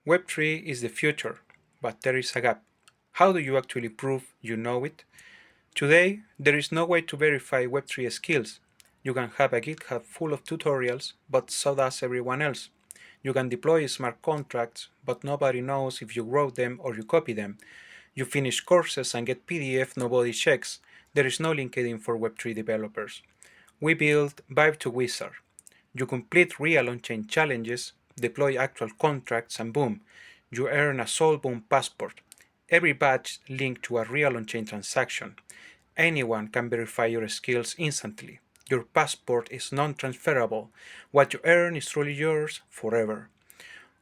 Web3 is the future, but there is a gap. How do you actually prove you know it? Today, there is no way to verify Web3 skills. You can have a GitHub full of tutorials, but so does everyone else. You can deploy smart contracts, but nobody knows if you wrote them or you copy them. You finish courses and get PDF nobody checks. There is no LinkedIn for Web3 developers. We built Vibe2Wizard. You complete real on-chain challenges, deploy actual contracts, and boom, you earn a Soulbound passport. Every badge linked to a real on-chain transaction. Anyone can verify your skills instantly. Your passport is non-transferable. What you earn is truly yours forever.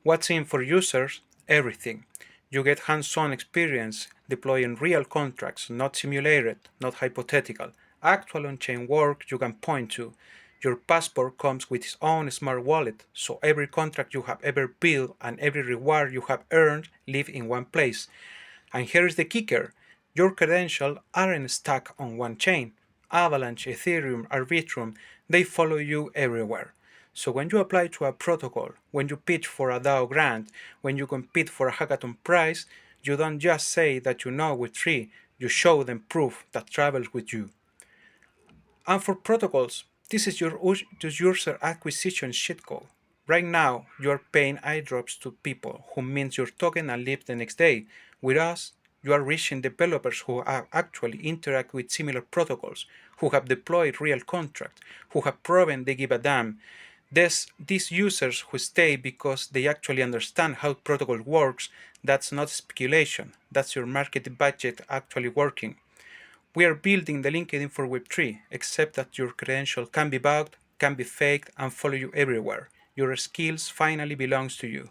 What's in for users? Everything. You get hands-on experience deploying real contracts, not simulated, not hypothetical. Actual on-chain work you can point to. Your passport comes with its own smart wallet, so every contract you have ever built and every reward you have earned live in one place. And here's the kicker. Your credentials aren't stuck on one chain. Avalanche, Ethereum, Arbitrum, they follow you everywhere. So when you apply to a protocol, when you pitch for a DAO grant, when you compete for a hackathon prize, you don't just say that you know Web3, you show them proof that travels with you. And for protocols, this is your user acquisition shitcode. Right now, you are paying airdrops to people who mint your token and leave the next day. With us, you are reaching developers who have actually interact with similar protocols, who have deployed real contracts, who have proven they give a damn. These users who stay because they actually understand how protocol works, that's not speculation, that's your marketing budget actually working. We are building the LinkedIn for Web3, except that your credential can be bugged, can be faked, and follow you everywhere. Your skills finally belongs to you.